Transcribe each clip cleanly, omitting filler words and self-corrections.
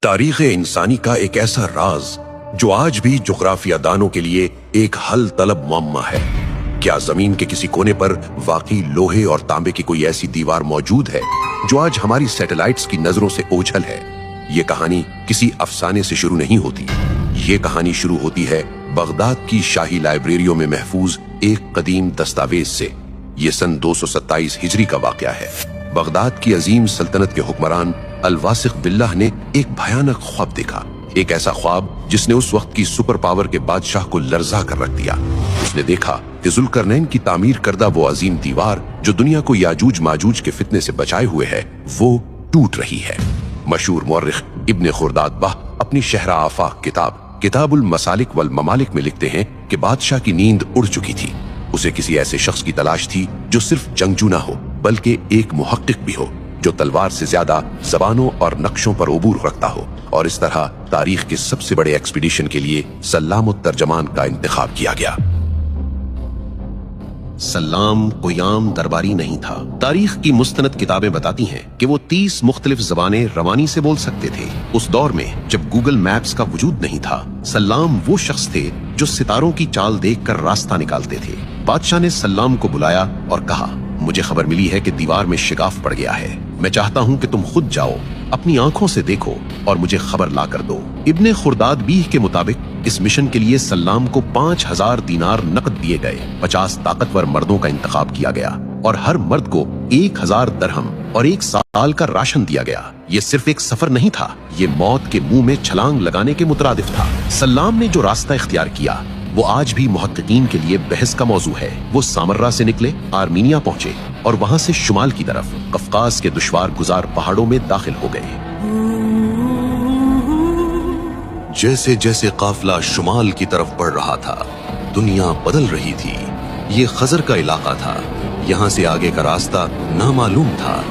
तारीख इंसानी का एक ऐसा राज जो आज भी जुग्राफिया दानों के लिए एक हल तलब मुअम्मा है। क्या जमीन के किसी कोने पर वाकई लोहे और तांबे की कोई ऐसी दीवार मौजूद है जो आज हमारी सैटेलाइट्स की नजरों से ओझल है? ये कहानी किसी अफसाने से शुरू नहीं होती। ये कहानी शुरू होती है बगदाद की शाही लाइब्रेरियों में महफूज एक कदीम दस्तावेज से। ये सन 227 हिजरी का वाकया है। बगदाद की अजीम सल्तनत के हुक्मरान अल-वासिक बिल्लाह ने एक भयानक ख्वाब देखा। एक ऐसा ख्वाब जिसने उस वक्त की सुपर पावर के बादशाह को लर्जा कर रख दिया। उसने देखा कि जुल्करनैन की तामीर करदा वो अजीम दीवार जो दुनिया को याजूज माजूज के फितने से बचाए हुए है, वो टूट रही है। मशहूर मुअर्रिख इब्न खुर्दाद बाह अपनी शहरा आफाक किताबुल मसालिक वल ममालिक में लिखते हैं कि बादशाह की नींद उड़ चुकी थी। उसे किसी ऐसे शख्स की तलाश थी जो सिर्फ जंगजू ना हो बल्कि एक मुहक्किक भी हो, जो तलवार से ज्यादा जबानों और नक्शों पर उबूर रखता हो। और इस तरह तारीख के सबसे बड़े एक्सपीडिशन के लिए सल्लाम तर्जमान का इंतखाब किया गया। सल्लाम कोई आम दरबारी नहीं था। तारीख की मुस्तनद किताबें बताती हैं कि वो 30 मुख्तलिफ ज़बानें रवानी से बोल सकते थे। उस दौर में जब गूगल मैप्स का वजूद नहीं था, सल्लाम वो शख्स थे जो सितारों की चाल देखकर रास्ता निकालते थे। बादशाह ने सल्लाम को बुलाया और कहा, मुझे खबर मिली है कि दीवार में शिगाफ पड़ गया है। मैं चाहता हूँ कि तुम खुद जाओ, अपनी आंखों से देखो और मुझे खबर ला कर दो। इब्ने खुर्दाद बीह के मुताबिक इस मिशन के लिए सल्लाम को 5000 दीनार नकद दिए गए। 50 ताकतवर मर्दों का इंतखाब किया गया और हर मर्द को 1000 दरहम और 1 साल का राशन दिया गया। ये सिर्फ एक सफर नहीं था, ये मौत के मुंह में छलांग लगाने के मुतरादिफ था। सल्लाम ने जो रास्ता इख्तियार किया वो आज भी मुहक्किकीन के लिए बहस का मौजू है। वो सामर्रा से निकले, आर्मीनिया पहुंचे और वहां से शुमाल की तरफ कफकास के दुश्वार गुजार पहाड़ों में दाखिल हो गए। जैसे जैसे काफिला शुमाल की तरफ बढ़ रहा था, दुनिया बदल रही थी। ये खजर का इलाका था, यहाँ से आगे का रास्ता नामालूम था।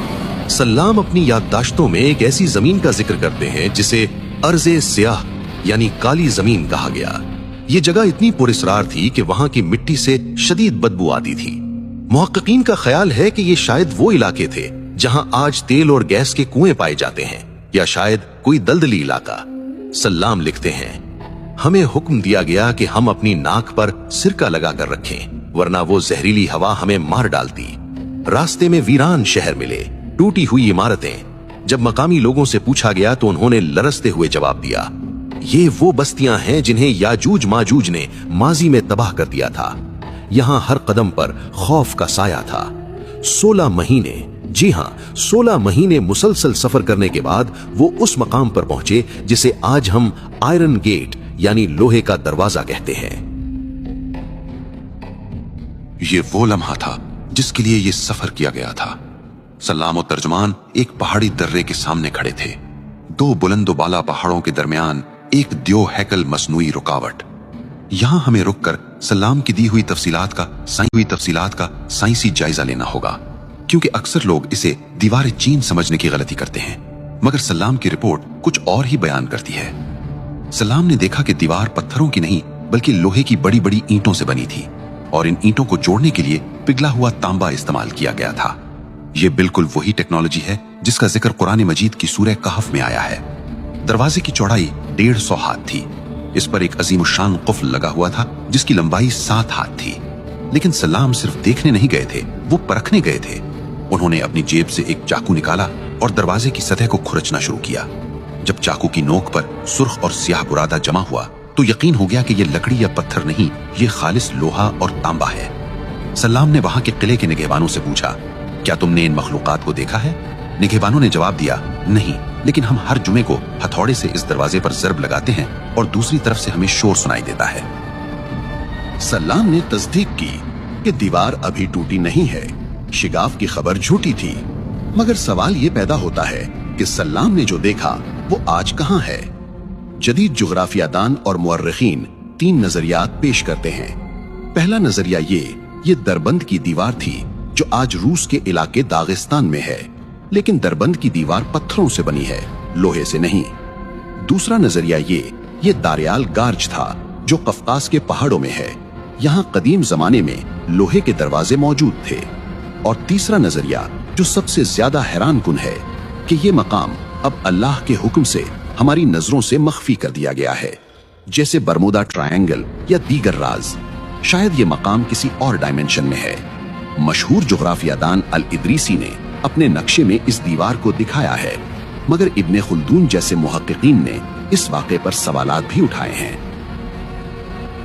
सल्लाम अपनी याददाश्तों में एक ऐसी जमीन का जिक्र करते हैं जिसे अर्ज़े सियाह यानी काली जमीन कहा गया। ये जगह इतनी पुरस्रार थी कि वहां की मिट्टी से शदीद बदबू आती थी। मुहक्किकीन का ख्याल है कि ये शायद वो इलाके थे जहां आज तेल और गैस के कुएं पाए जाते हैं, या शायद कोई दलदली इलाका। सल्लाम लिखते हैं, हमें हुक्म दिया गया कि हम अपनी नाक पर सिरका लगा कर रखें, वरना वो जहरीली हवा हमें मार डालती। रास्ते में वीरान शहर मिले, टूटी हुई इमारतें। जब मकामी लोगों से पूछा गया तो उन्होंने लरसते हुए जवाब दिया, ये वो बस्तियां हैं जिन्हें याजूज माजूज ने माजी में तबाह कर दिया था। यहां हर कदम पर खौफ का साया था। 16 महीने, जी हां 16 महीने मुसलसल सफर करने के बाद वो उस मकाम पर पहुंचे जिसे आज हम आयरन गेट यानी लोहे का दरवाजा कहते हैं। ये वो लम्हा था जिसके लिए ये सफर किया गया था। सल्लाम और तर्जमान एक पहाड़ी दर्रे के सामने खड़े थे। 2 बुलंदो बाला पहाड़ों के दरमियान एक द्यो हैकल मसनूई रुकावट। यहां हमें रुककर सल्लाम की दी हुई तफसीलात का साइंसी जायजा लेना होगा, क्योंकि अक्सर लोग इसे दीवार चीन समझने की गलती करते हैं, मगर सल्लाम की रिपोर्ट कुछ और ही बयान करती है। सल्लाम ने देखा कि दीवार पत्थरों की नहीं बल्कि लोहे की बड़ी बड़ी ईंटों से बनी थी और इन ईंटों को जोड़ने के लिए पिघला हुआ तांबा इस्तेमाल किया गया था। यह बिल्कुल वही टेक्नोलॉजी है जिसका जिक्र कुरान मजीद की सूरह कहफ में आया है। दरवाजे की चौड़ाई 150 हाथ थी। इस पर एक अजीमुशान कुफ्ल लगा हुआ था जिसकी लंबाई 7 हाथ थी। लेकिन सल्लाम सिर्फ देखने नहीं गए थे, वो परखने गए थे। उन्होंने अपनी जेब से एक चाकू निकाला और दरवाजे की सतह को खुरचना शुरू किया। जब चाकू की नोक पर सुर्ख और स्याह बुरादा जमा हुआ तो यकीन हो गया कि यह लकड़ी या पत्थर नहीं, ये खालिस लोहा और तांबा है। सल्लाम ने वहां के किले के निगहबानों से पूछा, क्या तुमने इन मखलूकात को देखा है? निगहबानों ने जवाब दिया, नहीं, लेकिन हम हर जुमे को हथौड़े से इस दरवाजे पर ज़रब लगाते हैं और दूसरी तरफ से हमें शोर सुनाई देता है। सल्लाम ने तस्दीक की कि दीवार अभी टूटी नहीं है, शिगाफ की खबर झूठी थी। मगर सवाल ये पैदा होता है कि सल्लाम ने जो देखा वो आज कहां है? जदीद जुग्राफियादान और मुअर्रिखीन 3 नजरियात पेश करते हैं। पहला नजरिया ये दरबंद की दीवार थी जो आज रूस के इलाके दागिस्तान में है, लेकिन दरबंद की दीवार पत्थरों से बनी है, लोहे से नहीं। दूसरा नजरिया ये दारियाल गार्ज था जो कफकास के पहाड़ों में है। यहाँ कदीम जमाने में लोहे के दरवाजे मौजूद थे। और तीसरा नजरिया जो सबसे ज्यादा हैरान कुन है कि ये मकाम अब अल्लाह के हुक्म से हमारी नजरों से मख्फी कर दिया गया है, जैसे बरमुदा ट्रायंगल या दीगर राज। शायद ये मकाम किसी और डायमेंशन में है। मशहूर जुग्राफियादान अल इदरीसी ने अपने नक्शे में इस दीवार को दिखाया है, मगर इब्ने खुल्दून जैसे मुहक्किकीन ने इस वाक़े पर सवालात भी उठाए हैं।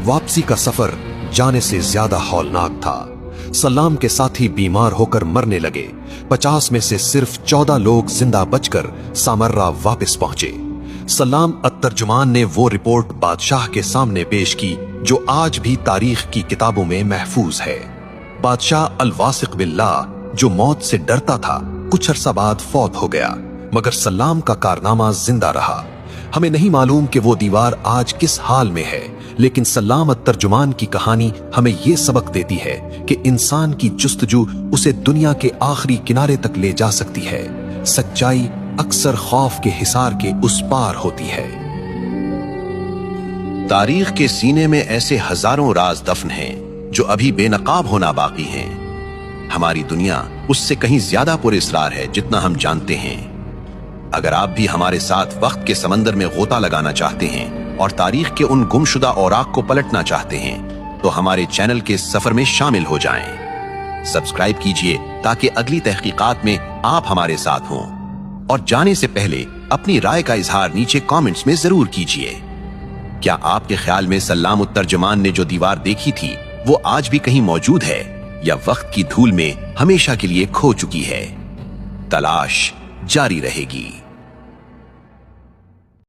वापसी का सफर जाने से ज्यादा हौलनाक था। सलाम के साथी बीमार होकर मरने लगे। 50 में से सिर्फ 14 लोग जिंदा बचकर सामर्रा वापस पहुंचे। सलाम अत-तर्जुमान ने वो रिपोर्ट बादशाह के सामने पेश की जो आज भी तारीख की किताबों में महफूज है। बादशाह अल-वासिक बिल्लाह, जो मौत से डरता था, कुछ अरसा बाद फौत हो गया, मगर सलाम का कारनामा जिंदा रहा। हमें नहीं मालूम कि वो दीवार आज किस हाल में है, लेकिन सलाम अत-तर्जुमान की कहानी हमें ये सबक देती है कि इंसान की जुस्तजू उसे दुनिया के आखिरी किनारे तक ले जा सकती है। सच्चाई अक्सर खौफ के हिसार के उस पार होती है। तारीख के सीने में ऐसे हजारों राज दफन हैं जो अभी बेनकाब होना बाकी हैं। हमारी दुनिया उससे कहीं ज्यादा पुरअसरार है जितना हम जानते हैं। अगर आप भी हमारे साथ वक्त के समंदर में गोता लगाना चाहते हैं और तारीख के उन गुमशुदा औराक को पलटना चाहते हैं, तो हमारे चैनल के सफर में शामिल हो जाएं। सब्सक्राइब कीजिए ताकि अगली तहकीकात में आप हमारे साथ हों। और जाने से पहले अपनी राय का इजहार नीचे कमेंट्स में जरूर कीजिए। क्या आपके ख्याल में सलाम अत-तर्जुमान ने जो दीवार देखी थी वो आज भी कहीं मौजूद है, या वक्त की धूल में हमेशा के लिए खो चुकी है? तलाश जारी रहेगी।